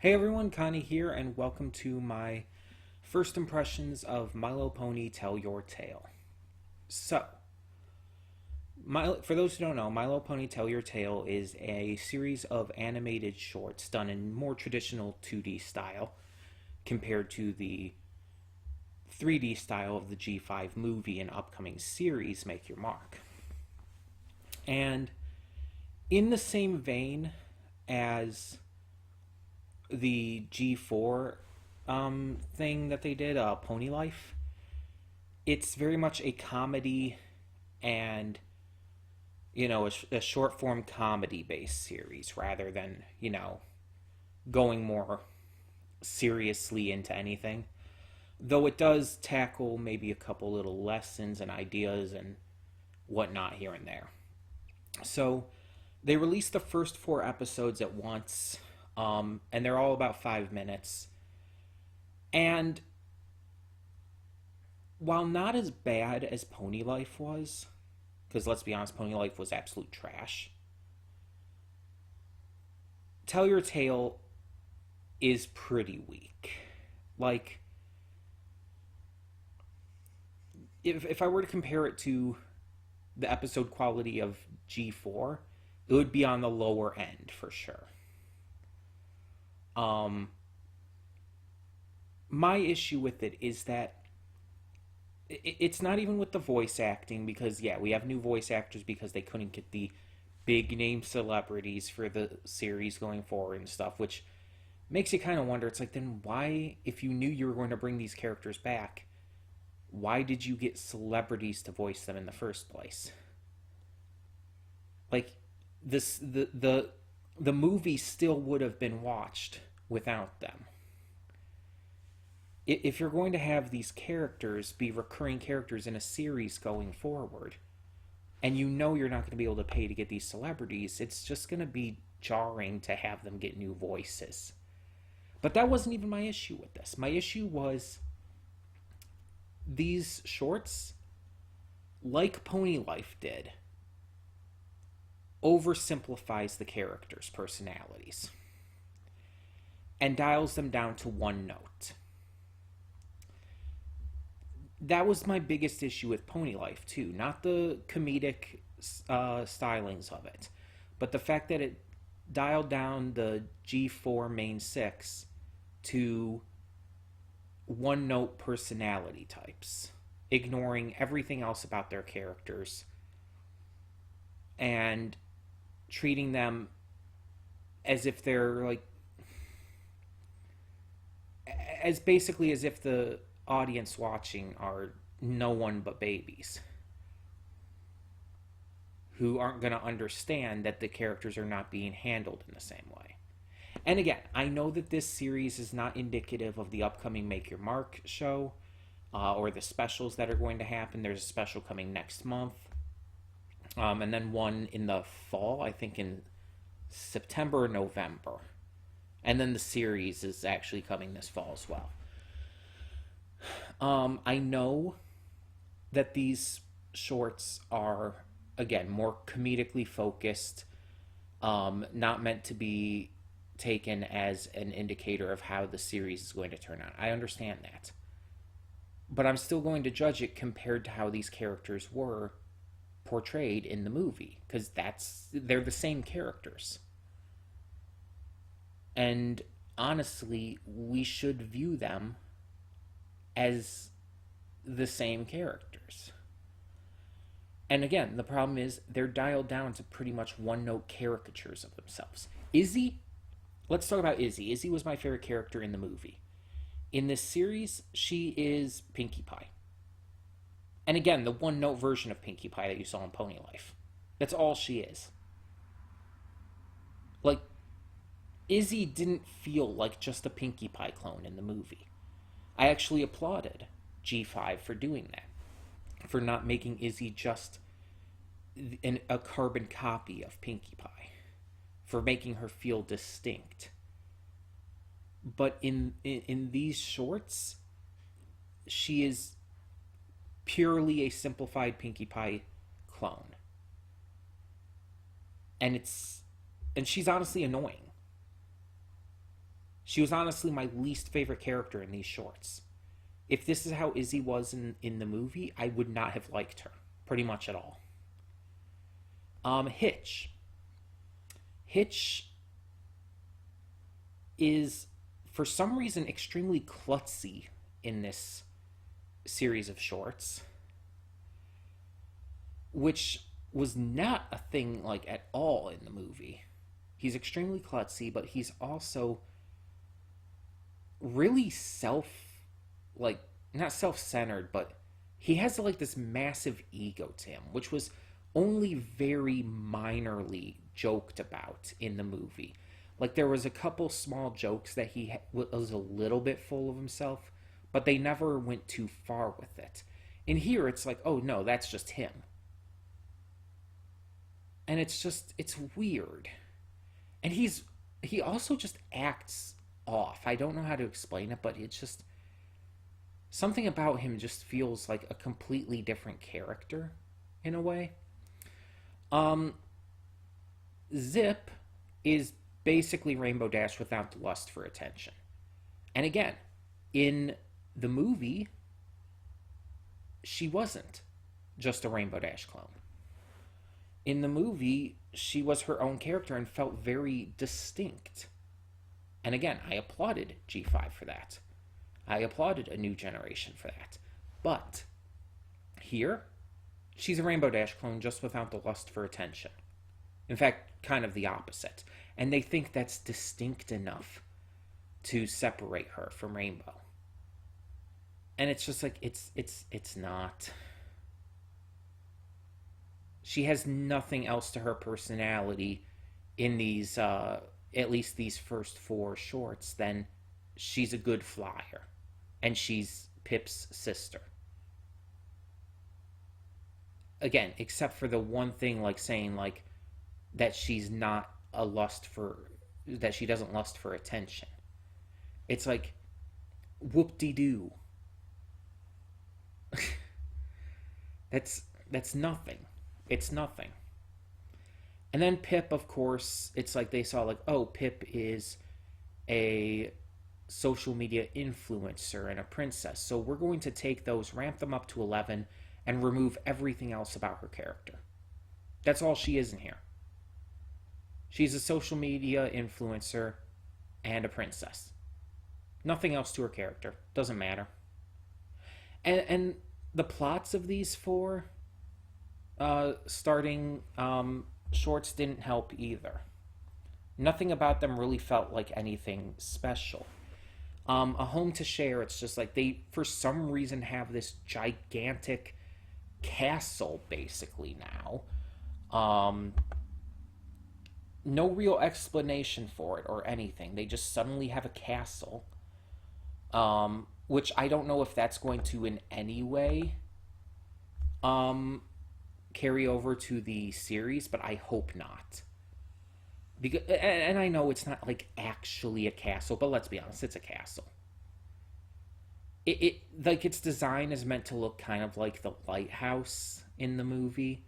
Hey everyone, Connie here, and welcome to my first impressions of Milo Pony Tell Your Tale. So, for those who don't know, Milo Pony Tell Your Tale is a series of animated shorts done in more traditional 2D style compared to the 3D style of the G5 movie and upcoming series Make Your Mark. And in the same vein as the G4 thing that they did, Pony Life, it's very much a comedy and, a short form comedy based series rather than, going more seriously into anything. Though it does tackle maybe a couple little lessons and ideas and whatnot here and there. So they released the first four episodes at once, and they're all about 5 minutes. And while not as bad as Pony Life was, because let's be honest, Pony Life was absolute trash, Tell Your Tale is pretty weak. Like, if I were to compare it to the episode quality of G4, it would be on the lower end for sure. Um, my issue with it is that it's not even with the voice acting because yeah, we have new voice actors because they couldn't get the big name celebrities for the series going forward and stuff, which makes you kind of wonder. It's like, then why, if you knew you were going to bring these characters back, why did you get celebrities to voice them in the first place? Like, this the movie still would have been watched without them. If you're going to have these characters be recurring characters in a series going forward, and you know you're not going to be able to pay to get these celebrities, it's just going to be jarring to have them get new voices. But that wasn't even my issue with this. My issue was these shorts, like Pony Life did, oversimplifies the characters' personalities and dials them down to one note. That was my biggest issue with Pony Life too. Not the comedic stylings of it, but the fact that it dialed down the G4 main six to one note personality types, ignoring everything else about their characters and treating them as if they're like, as basically as if the audience watching are no one but babies who aren't going to understand that the characters are not being handled in the same way. And again, I know that this series is not indicative of the upcoming Make Your Mark show or the specials that are going to happen. There's a special coming next month, and then one in the fall, I think in September or November. And then the series is actually coming this fall as well. I know that these shorts are, again, more comedically focused, not meant to be taken as an indicator of how the series is going to turn out. I understand that. But I'm still going to judge it compared to how these characters were portrayed in the movie, because they're the same characters. And honestly, we should view them as the same characters. And again, the problem is they're dialed down to pretty much one-note caricatures of themselves. Izzy, let's talk about Izzy. Izzy was my favorite character in the movie. In this series, she is Pinkie Pie. And again, the one-note version of Pinkie Pie that you saw in Pony Life. That's all she is. Like, Izzy didn't feel like just a Pinkie Pie clone in the movie. I actually applauded G5 for doing that. For not making Izzy just a carbon copy of Pinkie Pie. For making her feel distinct. But in these shorts, she is purely a simplified Pinkie Pie clone. And she's honestly annoying. She was honestly my least favorite character in these shorts. If this is how Izzy was in the movie, I would not have liked her pretty much at all. Hitch. Hitch is, for some reason, extremely klutzy in this series of shorts, which was not a thing like at all in the movie. He's extremely klutzy, but he's also really like, not self-centered, but he has like this massive ego to him, which was only very minorly joked about in the movie. Like, there was a couple small jokes that he was a little bit full of himself, but they never went too far with it. In here, it's like, oh no, that's just him. And it's weird. And he also just acts off. I don't know how to explain it, but it's just something about him just feels like a completely different character in a way. Zip is basically Rainbow Dash without the lust for attention. And again, in the movie, she wasn't just a Rainbow Dash clone. In the movie, she was her own character and felt very distinct. And again, I applauded G5 for that. I applauded A New Generation for that. But here, she's a Rainbow Dash clone just without the lust for attention. In fact, kind of the opposite. And they think that's distinct enough to separate her from Rainbow. And it's just like, it's not. She has nothing else to her personality in these, at least these first 4 shorts, than she's a good flyer. And she's Pipp's sister. Again, except for the one thing, like saying, like, that she's not that she doesn't lust for attention. It's like, whoop-de-doo. That's nothing. It's nothing. And then Pipp, of course, it's like they saw, like, oh, Pipp is a social media influencer and a princess. So we're going to take those, ramp them up to 11, and remove everything else about her character. That's all she is in here. She's a social media influencer and a princess. Nothing else to her character. Doesn't matter. And the plots of these 4 starting shorts didn't help either. Nothing about them really felt like anything special. A Home to Share, it's just like they, for some reason, have this gigantic castle, basically, now. No real explanation for it or anything. They just suddenly have a castle. Which I don't know if that's going to in any way carry over to the series, but I hope not. Because, and I know it's not like actually a castle, but let's be honest, it's a castle. It like, its design is meant to look kind of like the lighthouse in the movie,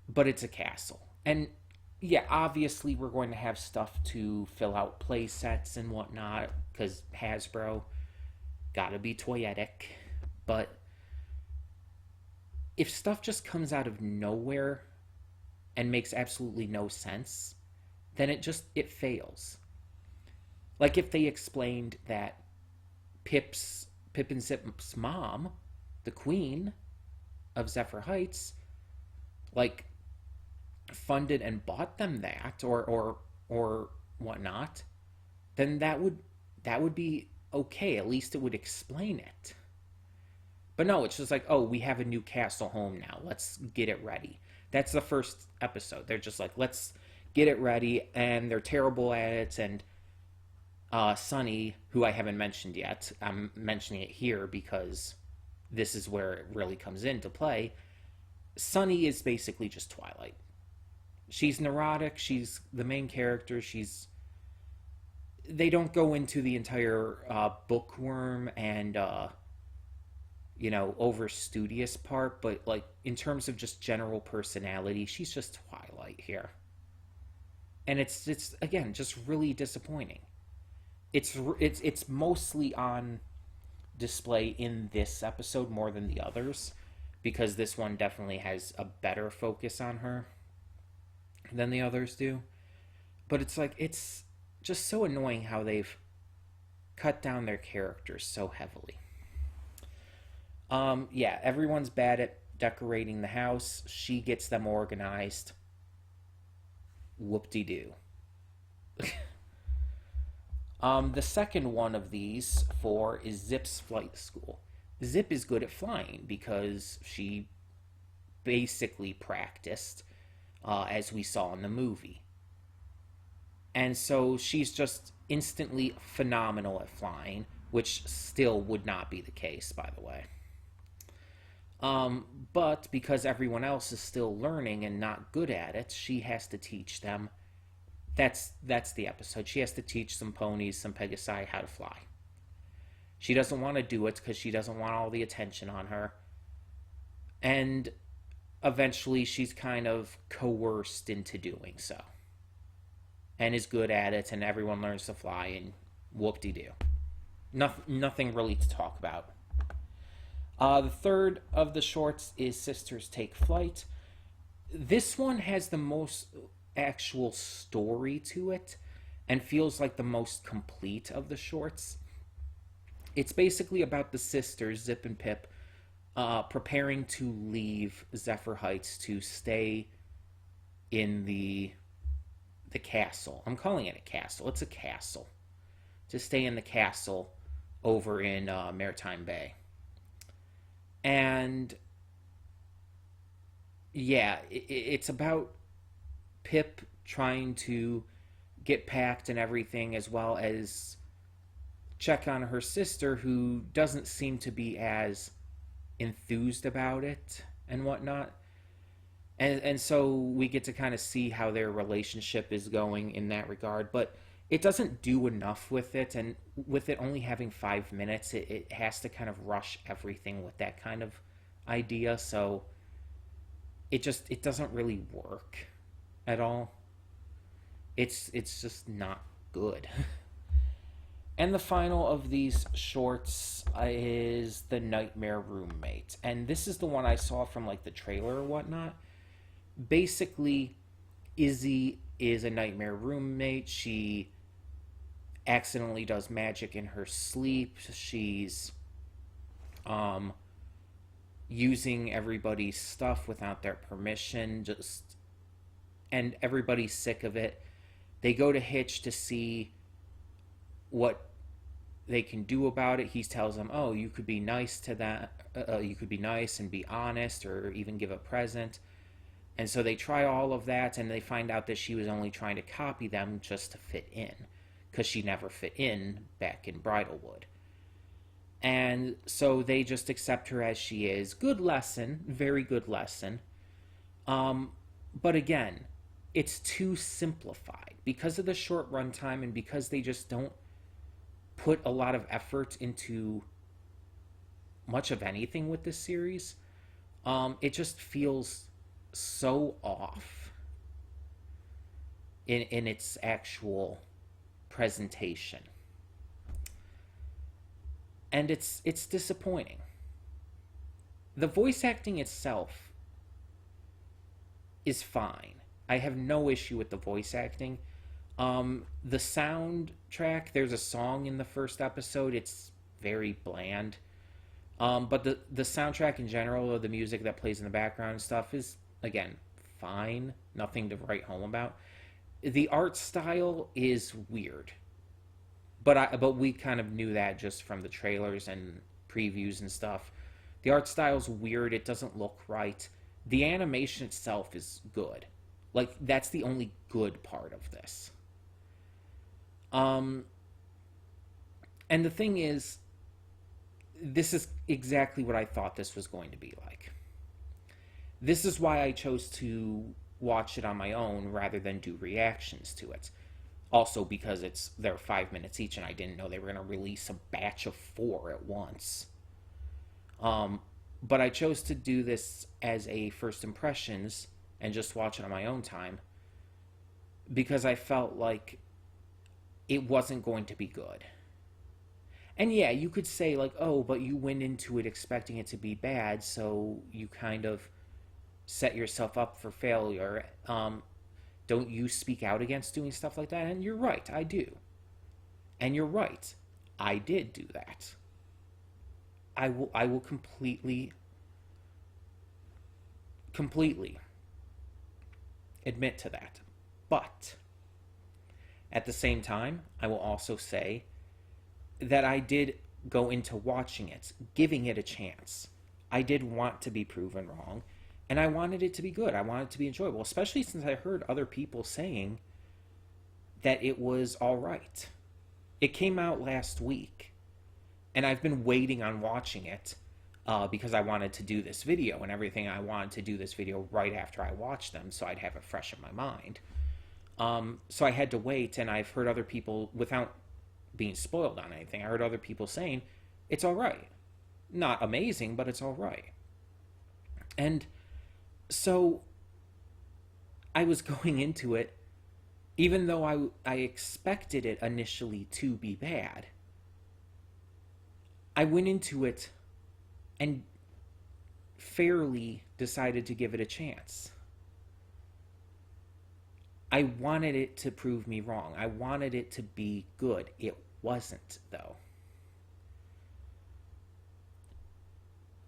but it's a castle. And yeah, obviously we're going to have stuff to fill out play sets and whatnot, because Hasbro, gotta be toyetic. But if stuff just comes out of nowhere and makes absolutely no sense, then it fails. Like if they explained that Pip and Zip's mom, the queen of Zephyr Heights, like, funded and bought them that, or whatnot, then that would be okay. At least it would explain it. But no, it's just like, oh, we have a new castle home now. Let's get it ready. That's the first episode. They're just like, let's get it ready, and they're terrible at it. And Sunny, who I haven't mentioned yet, I'm mentioning it here because this is where it really comes into play. Sunny is basically just Twilight. She's neurotic. She's the main character. They don't go into the entire bookworm and over studious part, but like in terms of just general personality, she's just Twilight here. And it's again just really disappointing. it's mostly on display in this episode more than the others, because this one definitely has a better focus on her than the others do. But it's like, it's just so annoying how they've cut down their characters so heavily. Yeah, everyone's bad at decorating the house. She gets them organized. Whoop de doo. The second one of these four is Zip's flight school. Zip is good at flying because she basically practiced, as we saw in the movie. And so she's just instantly phenomenal at flying, which still would not be the case, by the way. But because everyone else is still learning and not good at it, she has to teach them. That's the episode. She has to teach some ponies, some pegasi, how to fly. She doesn't want to do it because she doesn't want all the attention on her. And eventually she's kind of coerced into doing so. And is good at it, and everyone learns to fly, and whoop-de-doo. Nothing really to talk about. The third of the shorts is Sisters Take Flight. This one has the most actual story to it and feels like the most complete of the shorts. It's basically about the sisters, Zip and Pipp, preparing to leave Zephyr Heights to stay in the castle. I'm calling it a castle. It's a castle. To stay in the castle over in Maritime Bay. And yeah, it's about Pipp trying to get packed and everything, as well as check on her sister, who doesn't seem to be as enthused about it and whatnot. And so we get to kind of see how their relationship is going in that regard. But it doesn't do enough with it, and with it only having 5 minutes, it has to kind of rush everything with that kind of idea. So it doesn't really work at all. It's just not good. And the final of these shorts is The Nightmare Roommate. And this is the one I saw from like the trailer or whatnot. Basically, Izzy is a nightmare roommate. She accidentally does magic in her sleep. She's using everybody's stuff without their permission, and everybody's sick of it. They go to Hitch to see what they can do about it. He tells them, "Oh, you could be nice to that. You could be nice and be honest, or even give a present." And so they try all of that, and they find out that she was only trying to copy them just to fit in, because she never fit in back in Bridlewood. And so they just accept her as she is. Good lesson, very good lesson. But again, it's too simplified because of the short runtime, and because they just don't put a lot of effort into much of anything with this series. It just feels so off in its actual presentation. And it's disappointing. The voice acting itself is fine. I have no issue with the voice acting. The soundtrack, there's a song in the first episode. It's very bland. But the soundtrack in general, or the music that plays in the background and stuff, is, again, fine. Nothing to write home about. The art style is weird. But we kind of knew that just from the trailers and previews and stuff. The art style's weird. It doesn't look right. The animation itself is good. Like, that's the only good part of this. And the thing is, this is exactly what I thought this was going to be like. This is why I chose to watch it on my own rather than do reactions to it. Also because they're 5 minutes each, and I didn't know they were going to release a batch of 4 at once. But I chose to do this as a first impressions and just watch it on my own time, because I felt like it wasn't going to be good. And yeah, you could say, like, oh, but you went into it expecting it to be bad, so you kind of set yourself up for failure. Don't you speak out against doing stuff like that? And you're right, I do. And you're right, I did do that. I will completely admit to that. But at the same time, I will also say that I did go into watching it, giving it a chance. I did want to be proven wrong, and I wanted it to be good. I wanted it to be enjoyable, especially since I heard other people saying that it was all right. It came out last week, and I've been waiting on watching it because I wanted to do this video and everything. I wanted to do this video right after I watched them so I'd have it fresh in my mind. So I had to wait, and I've heard other people, without being spoiled on anything, I heard other people saying it's all right. Not amazing, but it's all right. And so I was going into it, even though I expected it initially to be bad, I went into it and fairly decided to give it a chance. I wanted it to prove me wrong. I wanted it to be good. It wasn't, though.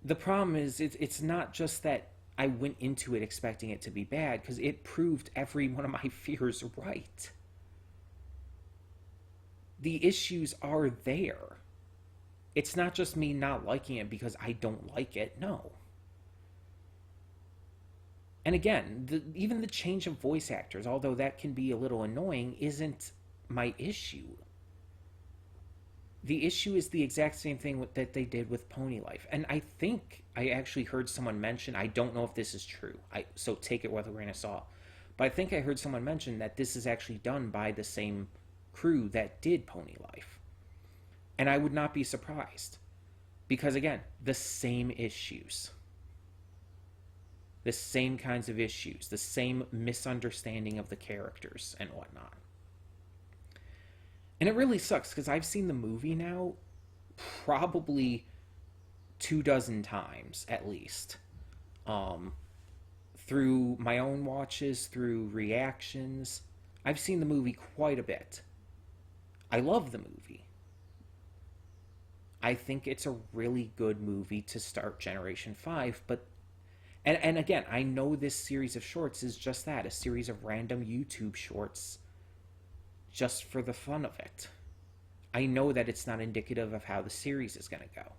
The problem is, it's not just that I went into it expecting it to be bad, because it proved every one of my fears right. The issues are there. It's not just me not liking it because I don't like it. No. And again, even the change of voice actors, although that can be a little annoying, isn't my issue. The issue is the exact same thing that they did with Pony Life. And I think I actually heard someone mention, I don't know if this is true, so take it with a grain of salt, but I think I heard someone mention that this is actually done by the same crew that did Pony Life. And I would not be surprised. Because again, the same issues. The same kinds of issues. The same misunderstanding of the characters and whatnot. And it really sucks because I've seen the movie now probably 24 times at least. Through my own watches, through reactions. I've seen the movie quite a bit. I love the movie. I think it's a really good movie to start Generation 5, but and again, I know this series of shorts is just that, a series of random YouTube shorts just for the fun of it. I know that it's not indicative of how the series is going to go.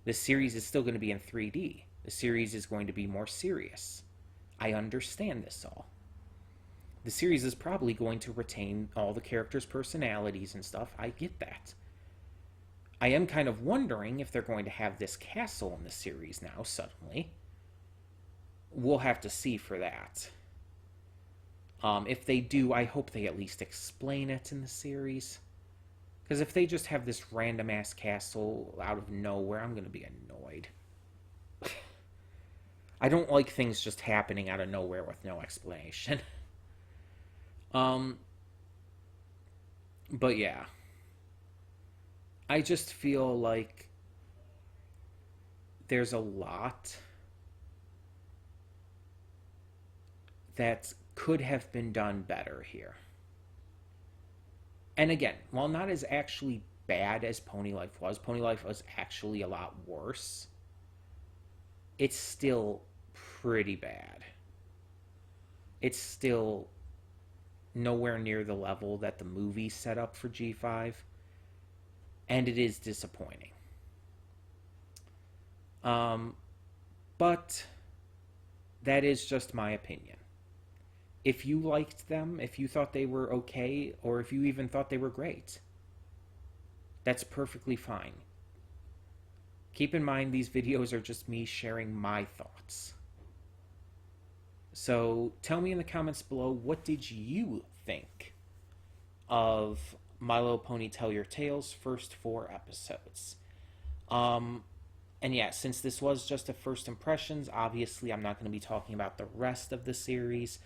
The series is still going to be in 3D. The series is going to be more serious. I understand this all. The series is probably going to retain all the characters' personalities and stuff. I get that. I am kind of wondering if they're going to have this castle in the series now, suddenly. We'll have to see for that. If they do, I hope they at least explain it in the series. Because if they just have this random-ass castle out of nowhere, I'm going to be annoyed. I don't like things just happening out of nowhere with no explanation. But yeah. I just feel like there's a lot that could have been done better here. And again, while not as actually bad as Pony Life was actually a lot worse. It's still pretty bad. It's still nowhere near the level that the movie set up for G5. And it is disappointing. But that is just my opinion. If you liked them, if you thought they were okay, or if you even thought they were great, that's perfectly fine. Keep in mind, these videos are just me sharing my thoughts. So tell me in the comments below, what did you think of My Little Pony Tell Your Tale's first 4 episodes? And yeah, since this was just a first impressions, obviously I'm not going to be talking about the rest of the series.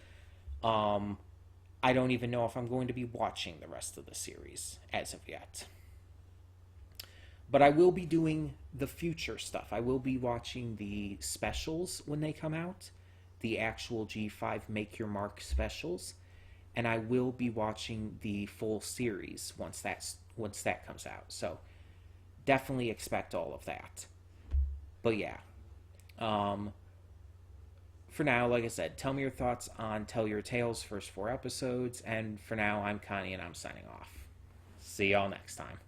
I don't even know if I'm going to be watching the rest of the series as of yet. But I will be doing the future stuff. I will be watching the specials when they come out, the actual G5 Make Your Mark specials, and I will be watching the full series once that comes out. So definitely expect all of that. But yeah, for now, like I said, tell me your thoughts on Tell Your Tales first 4 episodes, and for now, I'm Connie and I'm signing off. See y'all next time.